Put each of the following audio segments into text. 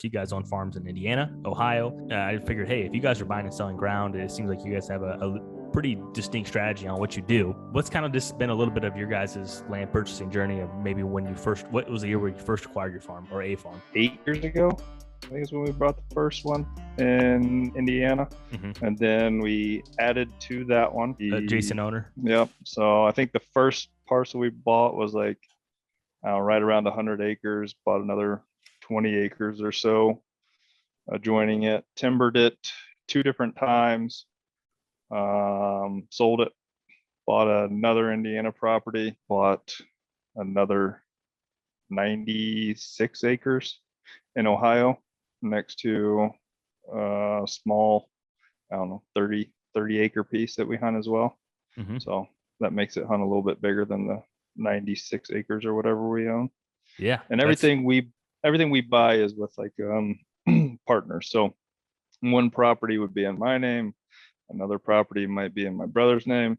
you guys own farms in Indiana, Ohio. I figured, hey, if you guys are buying and selling ground, it seems like you guys have a pretty distinct strategy on what you do. What's kind of just been a little bit of your guys' land purchasing journey of maybe when you first, what was the year where you first acquired your farm or a farm? 8 years ago, I think is when we bought the first one in Indiana. And then we added to that one. Adjacent owner. Yep. So I think the first parcel we bought was like right around 100 acres, bought another 20 acres or so adjoining it, timbered it 2 different times, sold it, bought another Indiana property, bought another 96 acres in Ohio next to a small, I don't know, 30 acre piece that we hunt as well. So that makes it hunt a little bit bigger than the 96 acres or whatever we own. Yeah. And everything we buy is with like partners. So one property would be in my name, another property might be in my brother's name.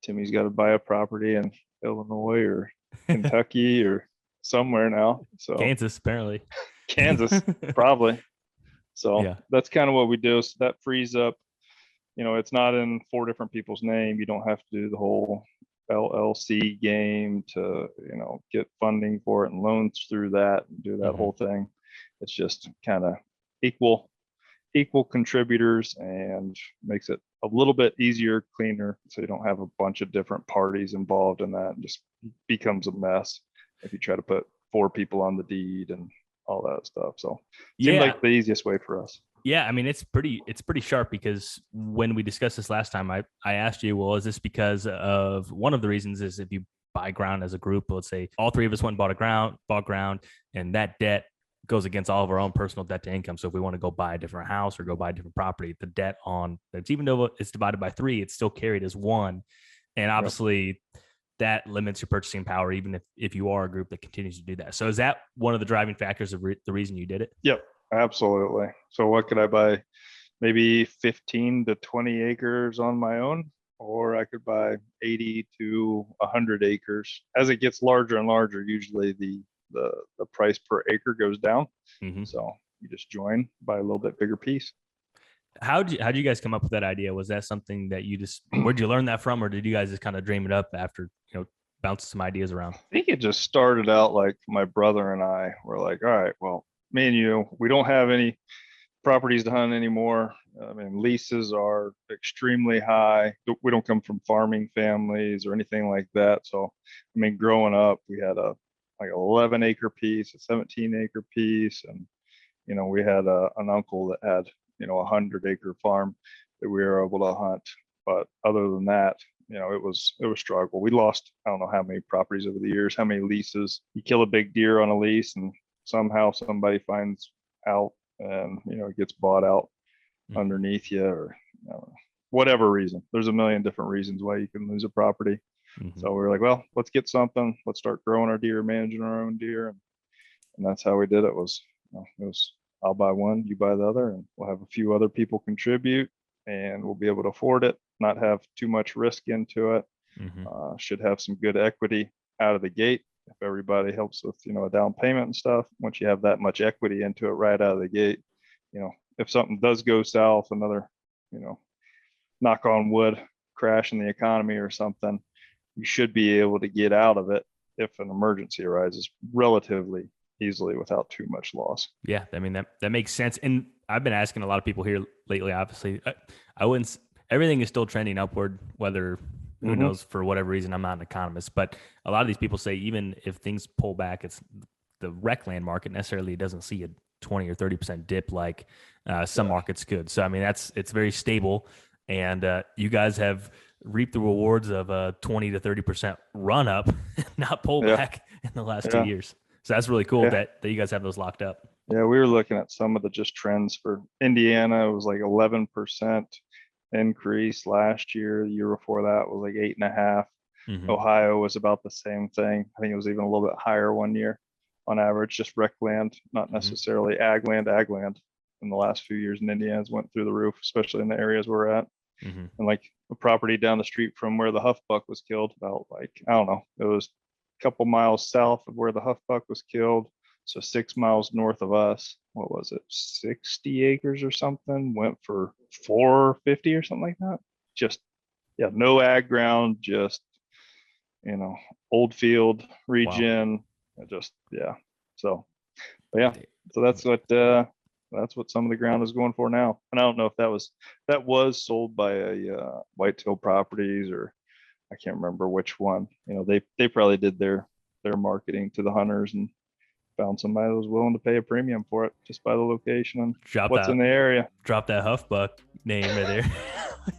Timmy's got to buy a property in Illinois or Kentucky or somewhere now. So Kansas, apparently. Kansas, probably. So yeah, that's kind of what we do. So that frees up, it's not in 4 different people's name. You don't have to do the whole LLC game to, get funding for it and loans through that and do that whole thing. It's just kind of equal contributors and makes it a little bit easier, cleaner. So you don't have a bunch of different parties involved in that. It just becomes a mess if you try to put 4 people on the deed and all that stuff. So it seemed like the easiest way for us. Yeah, I mean, it's pretty sharp because when we discussed this last time, I asked you, well, is this because of one of the reasons is if you buy ground as a group, let's say all 3 of us went and bought ground, and that debt goes against all of our own personal debt to income. So if we want to go buy a different house or go buy a different property, the debt on that's, even though it's divided by 3, it's still carried as 1. And obviously that limits your purchasing power, even if you are a group that continues to do that. So is that one of the driving factors of the reason you did it? Yep, absolutely. So what could I buy? Maybe 15 to 20 acres on my own, or I could buy 80 to 100 acres. As it gets larger and larger, usually the price per acre goes down. So you just join, buy a little bit bigger piece. How'd you guys come up with that idea? Was that something that you just, where'd you learn that from? Or did you guys just kind of dream it up after, bouncing some ideas around? I think it just started out like my brother and I were like, all right, well, me and you, we don't have any properties to hunt anymore. I mean, leases are extremely high. We don't come from farming families or anything like that. So, I mean, growing up, we had a like 11 acre piece, a 17 acre piece. And, we had an uncle that had, a 100 acre farm that we were able to hunt. But other than that, it was struggle. We lost, I don't know how many properties over the years, how many leases. You kill a big deer on a lease and somehow somebody finds out and, it gets bought out underneath you or whatever reason. There's a million different reasons why you can lose a property. So we were like, well, let's get something. Let's start growing our deer, managing our own deer. And that's how we did it. It was I'll buy one, you buy the other, and we'll have a few other people contribute and we'll be able to afford it, not have too much risk into it. Should have some good equity out of the gate. If everybody helps with, a down payment and stuff, once you have that much equity into it right out of the gate, if something does go south, another, knock on wood, crash in the economy or something, you should be able to get out of it if an emergency arises relatively easily without too much loss. Yeah, I mean, that makes sense. And I've been asking a lot of people here lately, obviously, I wouldn't, everything is still trending upward, whether who knows, for whatever reason. I'm not an economist, but a lot of these people say even if things pull back, it's the rec land market necessarily doesn't see a 20 or 30% dip like some markets could. So, I mean, it's very stable. And you guys have reaped the rewards of a 20 to 30% run up, not pullback in the last 2 years. So that's really cool that you guys have those locked up. Yeah, we were looking at some of the just trends for Indiana. It was like 11% increase last year. The year before that was like 8.5. Ohio was about the same thing. I think it was even a little bit higher one year on average, just rec land, not necessarily ag land. Ag land in the last few years in Indiana's went through the roof, especially in the areas we're at. And like a property down the street from where the Huff Buck was killed, about like, I don't know, it was a couple miles south of where the Huff Buck was killed. So 6 miles north of us, what was it, 60 acres or something, went for 450 or something like that. Just, yeah, no ag ground, just, old field regen. Just, yeah. So, but yeah, so that's what some of the ground is going for now. And I don't know if that was sold by a Whitetail Properties, or I can't remember which one. They probably did their marketing to the hunters and found somebody that was willing to pay a premium for it just by the location and what's in the area. Drop that Huff Buck name right there.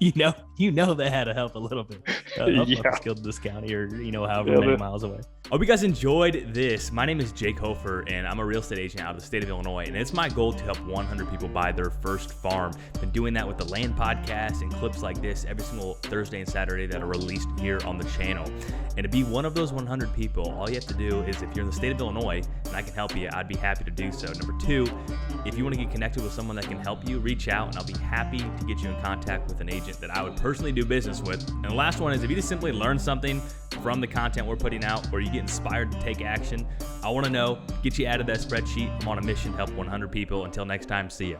you know they had to help a little bit. Huff Buck is killed in this county, or however many miles away. Hope you guys enjoyed this. My name is Jake Hofer, and I'm a real estate agent out of the state of Illinois, and it's my goal to help 100 people buy their first farm. Been doing that with the Land Podcast and clips like this every single Thursday and Saturday that are released here on the channel. And to be one of those 100 people, all you have to do is, if you're in the state of Illinois and I can help you, I'd be happy to do so. Number two, if you want to get connected with someone that can help you, reach out, and I'll be happy to get you in contact with an agent that I would personally do business with. And the last one is, if you just simply learn something from the content we're putting out, or you get inspired to take action, I want to know, get you out of that spreadsheet. I'm on a mission to help 100 people. Until next time, see ya.